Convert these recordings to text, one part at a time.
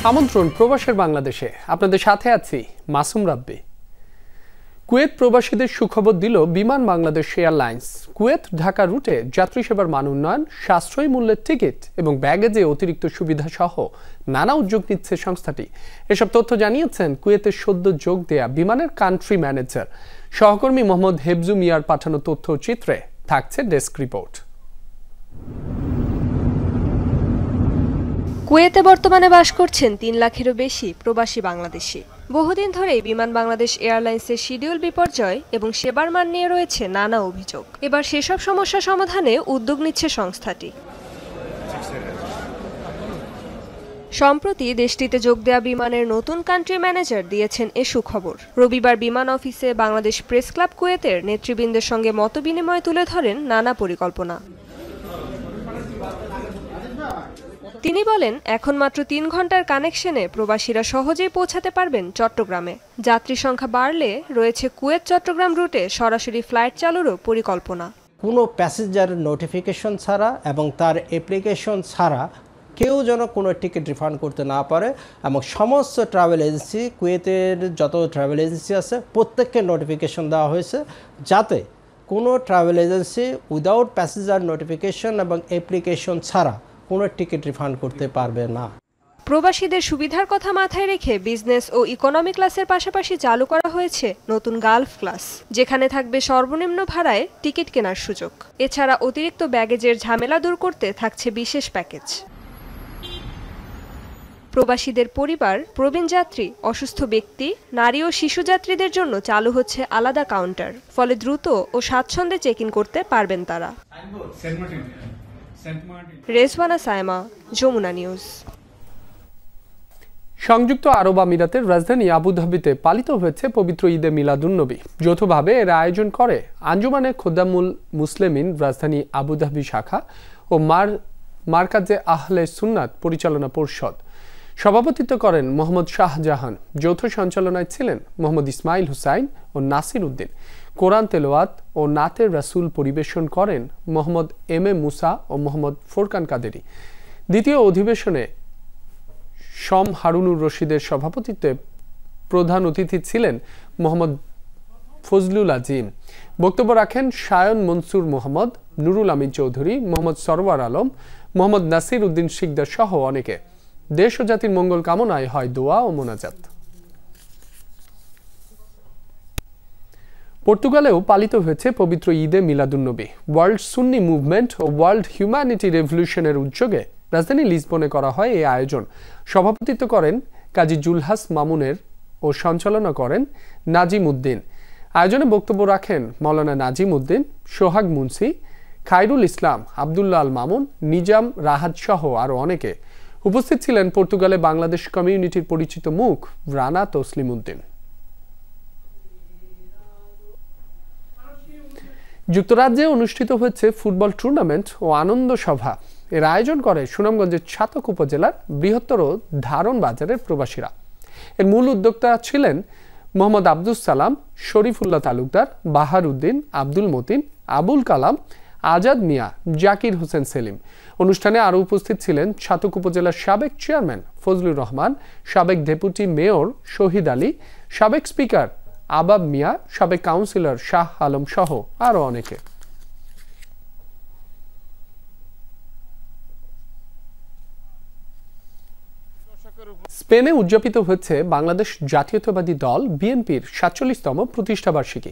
আমন্ত্রণ প্রবাসের বাংলাদেশে, আপনাদের সাথে আছি মাসুম রাব্বি। কুয়েত প্রবাসীদের সুখবর দিল বিমান বাংলাদেশ এয়ারলাইন্স। কুয়েত ঢাকা রুটে যাত্রী সেবার মান উন্নয়ন, সাশ্রয়ী মূল্যের টিকিট এবং ব্যাগেজে অতিরিক্ত সুবিধা সহ নানা উদ্যোগ নিচ্ছে সংস্থাটি। এসব তথ্য জানিয়েছেন কুয়েতের সদ্য যোগ দেয়া বিমানের কান্ট্রি ম্যানেজার সহকর্মী মোহাম্মদ হেফজু মিয়ার পাঠানো তথ্যচিত্রে থাকছে ডেস্ক রিপোর্ট। কুয়েতে বর্তমানে বাস করছেন ৩ লাখেরও বেশি প্রবাসী বাংলাদেশি। বহুদিন ধরেই বিমান বাংলাদেশ এয়ারলাইন্সের শিডিউল বিপর্যয় এবং সেবার মান নিয়ে রয়েছে নানা অভিযোগ। এবার সেসব সমস্যা সমাধানে উদ্যোগ নিচ্ছে সংস্থাটি। সম্প্রতি দেশটিতে যোগ দেয়া বিমানের নতুন কান্ট্রি ম্যানেজার দিয়েছেন এ সুখবর। রবিবার বিমান অফিসে বাংলাদেশ প্রেস ক্লাব কুয়েতের নেতৃবৃন্দের সঙ্গে মতবিনিময় তুলে ধরেন নানা পরিকল্পনা। তিনি বলেন, এখন মাত্র ৩ ঘন্টার কানেকশনে প্রবাসীরা সহজেই পৌঁছাতে পারবেন চট্টগ্রামে। যাত্রী সংখ্যা বাড়লে রয়েছে কুয়েত চট্টগ্রাম রুটে সরাসরি ফ্লাইট চালুরও পরিকল্পনা। কোনো প্যাসেঞ্জার নোটিফিকেশন ছাড়া এবং তার অ্যাপ্লিকেশন ছাড়া কেউ যেন কোনো টিকিট রিফান্ড করতে না পারে, এবং সমস্ত ট্রাভেল এজেন্সি, কুয়েতের যত ট্রাভেল এজেন্সি আছে প্রত্যেককে নোটিফিকেশন দেওয়া হয়েছে যাতে কোনো travel agency without passenger notification এবং অ্যাপ্লিকেশন ছাড়া কোনো টিকিট রিফান্ড করতে পারবে না। প্রবাসীদের সুবিধার কথা মাথায় রেখে বিজনেস ও ইকোনমি ক্লাসের পাশাপাশি চালু করা হয়েছে নতুন গালফ ক্লাস, যেখানে থাকবে সর্বনিম্ন ভাড়ায় টিকিট কেনার সুযোগ। এছাড়া অতিরিক্ত ব্যাগেজের ঝামেলা দূর করতে থাকছে বিশেষ প্যাকেজ। প্রবাসীদের পরিবার, প্রবীণ যাত্রী, অসুস্থ ব্যক্তি, নারী ও শিশু যাত্রীদের জন্য চালু হচ্ছে আলাদা কাউন্টার, ফলে দ্রুত ও স্বাচ্ছন্দ্যে চেক ইন করতে পারবেন তারা। রেজওয়ানা সায়মা, যমুনা নিউজ। সংযুক্ত আরব আমিরাতের রাজধানী আবুধাবিতে পালিত হয়েছে পবিত্র ঈদে মিলাদুন্নবী। যৌথভাবে এর আয়োজন করে আঞ্জুমানে খোদামুল মুসলিমিন রাজধানী আবুধাবি শাখা ও মারকাজে আহলে সুন্নাত পরিচালনা পরিষদ। সভাপতিত্ব করেন মোহাম্মদ শাহজাহান। যৌথ সঞ্চালনায় ছিলেন মোহাম্মদ ইসমাইল হুসাইন ও নাসির উদ্দিন। কোরআন তেলাওয়াত ও নাতের রাসূল পরিবেশন করেন মোহাম্মদ এম এ মুসা ও মোহাম্মদ ফোরকান কাদেরী। দ্বিতীয় অধিবেশনে শম হারুনুর রশিদের সভাপতিত্বে প্রধান অতিথি ছিলেন মোহাম্মদ ফজলুল আজিম। বক্তব্য রাখেন শায়ন মনসুর মোহাম্মদ, নুরুল আমিন চৌধুরী, মোহাম্মদ সরওয়ার আলম, মোহাম্মদ নাসির উদ্দিন শিকদার সহ অনেকে। দেশ ও জাতির মঙ্গল কামনায় হয় দোয়া ও মোনাজাত। পর্তুগালেও পালিত হয়েছে পবিত্র ঈদে মিলাদুন্নবী। ওয়ার্ল্ড সুন্নি মুভমেন্ট ও ওয়ার্ল্ড হিউম্যানিটি রেভলিউশনের উদ্যোগে রাজধানী লিসবনে করা হয় এই আয়োজন। সভাপতিত্ব করেন কাজী জুলহাস মামুনের ও সঞ্চালনা করেন নাজিম উদ্দিন। আয়োজনে বক্তব্য রাখেন মাওলানা নাজিম উদ্দিন, সোহাগ মুন্সি, খায়রুল ইসলাম, আবদুল্লাহ আল মামুন, নিজাম রাহাত সহ আরও অনেকে। উপস্থিত ছিলেন পর্তুগালে বাংলাদেশ কমিউনিটির পরিচিত মুখ রানা তসলিম উদ্দিন। যুক্তরাজ্যে অনুষ্ঠিত হয়েছে ফুটবল টুর্নামেন্ট ও আনন্দ সভা। এর আয়োজন করে সুনামগঞ্জের ছাতক উপজেলার বৃহত্তর ধারণ বাজারের প্রবাসীরা। এর মূল উদ্যোক্তা ছিলেন মোহাম্মদ আব্দুস সালাম, শরীফুল্লাহ তালুকদার, বাহার উদ্দিন, আব্দুল মতিন, আবুল কালাম, আজাদ মিয়া, জাকির হোসেন সেলিম। অনুষ্ঠানে আরও উপস্থিত ছিলেন ছাতক উপজেলার সাবেক চেয়ারম্যান ফজলুর রহমান, সাবেক ডেপুটি মেয়র শহীদ আলী, সাবেক স্পিকার আবাব মিয়া, সাবেক কাউন্সিলর শাহ আলম সহ আরও অনেকে। স্পেনে উদযাপিত হচ্ছে বাংলাদেশ জাতীয়তাবাদী দল বিএনপির ৪৭তম প্রতিষ্ঠাবার্ষিকী।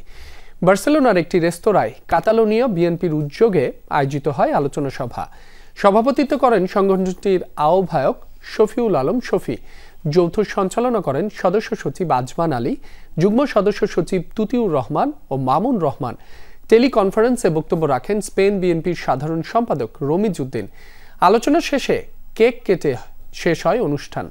বার্সেলোনার একটি রেস্তোরাঁয় কাতালোনিয়া বিএনপির উদ্যোগে আয়োজিত হয় আলোচনা সভা। সভাপতিত্ব করেন সংগঠনটির আহ্বায়ক শফিউল আলম শফি। যৌথ সঞ্চালনা করেন সদস্য সচিব আজমান আলী, যুগ্ম সদস্য সচিব তুতিউর রহমান ও মামুন রহমান। টেলিকনফারেন্সে বক্তব্য রাখেন স্পেন বিএনপির সাধারণ সম্পাদক রমিজ উদ্দিন। আলোচনা শেষে কেক কেটে শেষ হয় অনুষ্ঠান।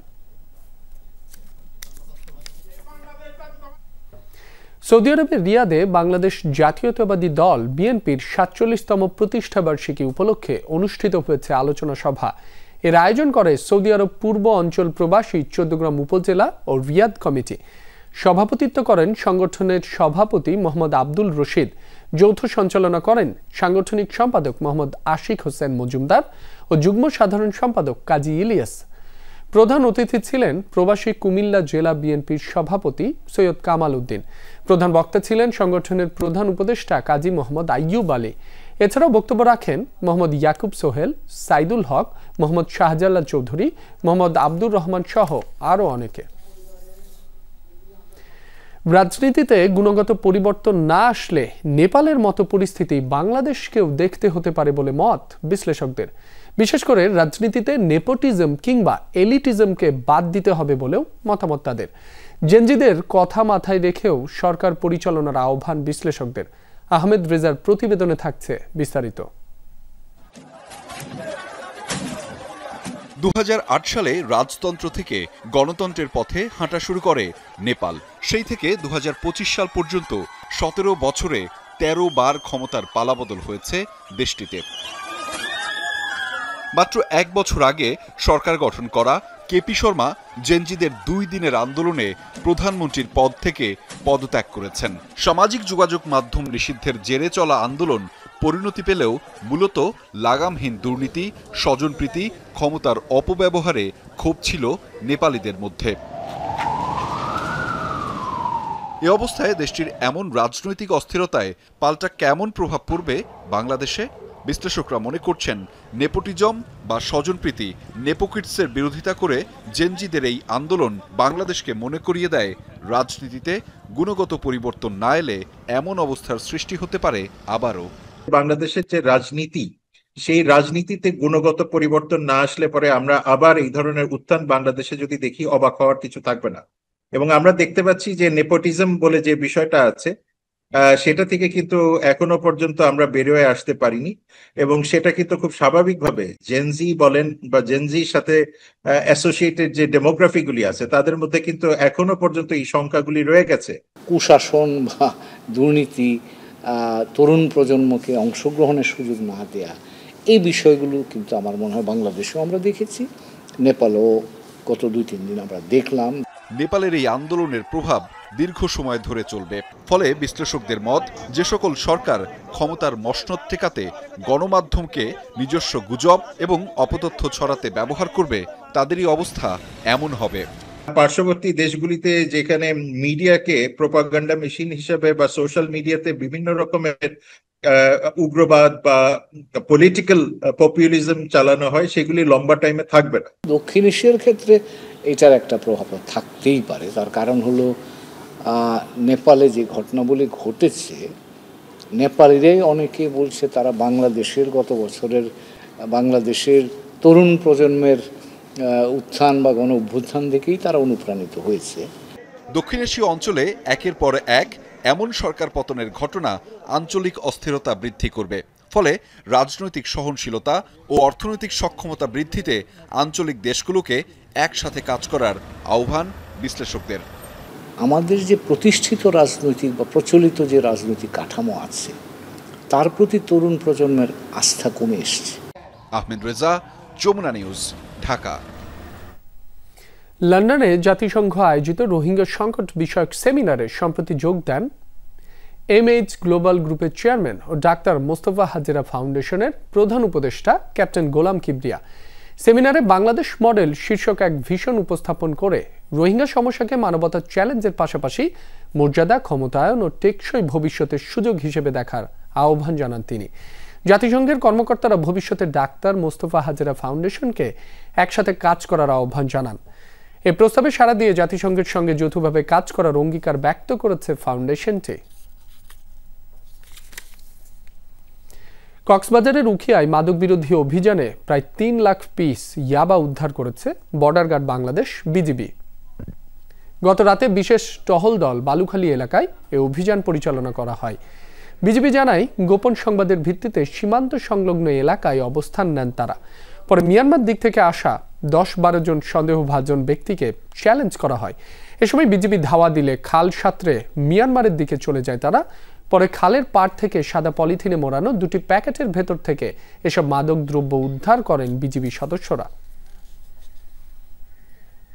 সৌদি আরবের রিয়াদে বাংলাদেশ জাতীয়তাবাদী দল বিএনপির ৪৭তম প্রতিষ্ঠাবার্ষিকী উপলক্ষে অনুষ্ঠিত হয়েছে আলোচনা সভা। এর আয়োজন করে সৌদি আরব পূর্ব অঞ্চল প্রবাসী চৌদ্দগ্রাম উপজেলা ও রিয়াদ কমিটি। সভাপতিত্ব করেন সংগঠনের সভাপতি মোহাম্মদ আব্দুল রশিদ। যৌথ সঞ্চালনা করেন সাংগঠনিক সম্পাদক মোহাম্মদ আশিক হোসেন মজুমদার ও যুগ্ম সাধারণ সম্পাদক কাজী ইলিয়াস। প্রধান অতিথি ছিলেন প্রবাসী কুমিল্লা জেলা বিএনপির সভাপতি সৈয়দ কামাল উদ্দিন। প্রধান বক্তা ছিলেন সংগঠনের প্রধান উপদেষ্টা কাজী মোহাম্মদ আইয়ুব আলী। এছাড়াও বক্তব্য রাখেন মোহাম্মদ ইয়াকুব সোহেল, সাইদুল হক, মোহাম্মদ শাহজালাল চৌধুরী, মোহাম্মদ আব্দুর রহমান সহ আরও অনেকে। রাজনীতিতে গুণগত পরিবর্তন না আসলে নেপালের মতো পরিস্থিতি বাংলাদেশকেও দেখতে হতে পারে বলে মত বিশ্লেষকদের। বিশেষ করে রাজনীতিতে নেপোটিজম কিংবা এলিটিজমকে বাদ দিতে হবে বলেও মতামত তাদের। জেনজিদের কথা মাথায় রেখেও সরকার পরিচালনার আহ্বান বিশ্লেষকদের। আহমেদ রেজার প্রতিবেদনে থাকছে বিস্তারিত। 2008 সালে রাজতন্ত্র থেকে গণতন্ত্রের পথে হাঁটা শুরু করে নেপাল। সেই থেকে 2025 সাল পর্যন্ত 17 বছরে 13 বার ক্ষমতার পালাবদল হয়েছে দেশটিতে। মাত্র 1 বছর আগে সরকার গঠন করা কেপি শর্মা জেনজিদের 2 দিনের আন্দোলনে প্রধানমন্ত্রীর পদ থেকে পদত্যাগ করেছেন। সামাজিক যোগাযোগ মাধ্যম নিষিদ্ধের জেরে চলা আন্দোলন পরিণতি পেলেও মূলত লাগামহীন দুর্নীতি, স্বজনপ্রীতি, ক্ষমতার অপব্যবহারে ক্ষোভ ছিল নেপালিদের মধ্যে। এ অবস্থায় দেশটির এমন রাজনৈতিক অস্থিরতায় পাল্টা কেমন প্রভাব পড়বে বাংলাদেশে? বিশ্লেষকরা মনে করছেন নেপোটিজম বা স্বজনপ্রীতি, নেপোকিটসের বিরোধিতা করে জেনজিদের এই আন্দোলন বাংলাদেশকে মনে করিয়ে দেয় রাজনীতিতে গুণগত পরিবর্তন না এলে এমন অবস্থার সৃষ্টি হতে পারে আবারও। বাংলাদেশের যে রাজনীতি, সেই রাজনীতিতে গুণগত পরিবর্তন না আসলে পরে আমরা আবার এই ধরনের উত্থান বাংলাদেশে যদি দেখি, অবাক হওয়ার কিছু থাকবে না। এবং আমরা দেখতে পাচ্ছি যে নেপোটিজম বলে যে বিষয়টা আছে, সেটা থেকে কিন্তু এখনো পর্যন্ত আমরা বেরোয় আসতে পারিনি। এবং সেটা কিন্তু খুব স্বাভাবিকভাবে জেনজি বলেন বা জেনজির সাথে অ্যাসোসিয়েটেড যে ডেমোগ্রাফিগুলি আছে, তাদের মধ্যে কিন্তু এখনো পর্যন্ত এই সংখ্যাগুলি রয়ে গেছে। কুশাসন বা দুর্নীতি, তরুণ প্রজন্মকে অংশগ্রহণের সুযোগ না দেয়া, এই বিষয়গুলো কিন্তু আমার মনে হয় বাংলাদেশেও আমরা দেখেছি, নেপালও গত 2-3 দিন আমরা দেখলাম। নেপালের এই আন্দোলনের প্রভাব দীর্ঘ সময় ধরে চলবে। ফলে বিশ্লেষকদের মত, যে সকল সরকার ক্ষমতার মসনদ ঠেকাতে গণমাধ্যমকে নিজস্ব গুজব এবং অপতথ্য ছড়াতে ব্যবহার করবে, তাদেরই অবস্থা এমন হবে। পার্শ্ববর্তী দেশগুলিতে যেখানে মিডিয়াকে প্রোপাগান্ডা মেশিন হিসেবে বা সোশ্যাল মিডিয়াতে বিভিন্ন রকমের উগ্রবাদ বা পলিটিক্যাল পপুলিজম চালানো হয়, সেগুলি লম্বা টাইমে থাকবে না। দক্ষিণ এশিয়ার ক্ষেত্রে এটার একটা প্রভাব থাকতেই পারে। তার কারণ হলো নেপালে যে ঘটনাবলী ঘটেছে, নেপালিরাই অনেকে বলছে তারা বাংলাদেশের গত বছরের বাংলাদেশের তরুণ প্রজন্মের উত্থান বা গণ অভ্যুত্থান থেকেই তারা অনুপ্রাণিত হয়েছে। দক্ষিণ এশীয় অঞ্চলে একের পর এক এমন সরকার পতনের ঘটনা আঞ্চলিক অস্থিরতা বৃদ্ধি করবে। ফলে রাজনৈতিক সহনশীলতা ও অর্থনৈতিক সক্ষমতা বৃদ্ধিতে আঞ্চলিক দেশগুলোকে একসাথে কাজ করার আহ্বান বিশ্লেষকদের। আমাদের যে প্রতিষ্ঠিত রাজনৈতিক বা প্রচলিত যে রাজনৈতিক কাঠামো আছে, তার প্রতি তরুণ প্রজন্মের আস্থা কমে এসছে। আহমেদ রেজা, যমুনা নিউজ, ঢাকা। লন্ডনে জাতিসংঘ আয়োজিত রোহিঙ্গা সংকট বিষয়ক সেমিনারে সম্প্রতি যোগ দেন এমএইচ গ্লোবাল গ্রুপের চেয়ারম্যান ও ডাক্তার মোস্তফা হাজেরা ফাউন্ডেশনের প্রধান উপদেষ্টা ক্যাপ্টেন গোলাম কিবরিয়া। সেমিনারে বাংলাদেশ মডেল শীর্ষক এক ভিশন উপস্থাপন করে রোহিঙ্গা সমস্যাকে মানবতার চ্যালেঞ্জের পাশাপাশি মর্যাদা, ক্ষমতায়ন ও টেকসই ভবিষ্যতের সুযোগ হিসেবে দেখার আহ্বান জানান তিনি। জাতিসংঘের কর্মকর্তারা ভবিষ্যতে ডাক্তার মোস্তফা হাজেরা ফাউন্ডেশনকে একসাথে কাজ করার আহ্বান জানান। এ প্রস্তাবে সাড়া দিয়ে জাতিসংঘের সঙ্গে যৌথভাবে কাজ করার অঙ্গীকার ব্যক্ত করেছে ফাউন্ডেশনটি। কক্সবাজারের উখিয়ায় মাদক বিরোধী অভিযানে প্রায় 3 লাখ পিস ইয়াবা উদ্ধার করেছে বর্ডার গার্ড বাংলাদেশ বিজিবি। গত রাতে বিশেষ টহল দল বালুখালী এলাকায় এ অভিযান পরিচালনা করা হয়। বিজিবি জানায়, গোপন সংবাদের ভিত্তিতে সীমান্ত সংলগ্ন এলাকায় অবস্থান নেন তারা। পরে মিয়ানমার দিক থেকে আসা 10-12 জন সন্দেহভাজন ব্যক্তিকে চ্যালেঞ্জ করা হয়। এ সময় বিজিবি ধাওয়া দিলে খাল সাঁতরে মিয়ানমারের দিকে চলে যায় তারা। পরে খালের পাড় থেকে সাদা পলিথিনে মোড়ানো 2টি প্যাকেটের ভেতর থেকে এসব মাদক দ্রব্য উদ্ধার করেন বিজিবি সদস্যরা।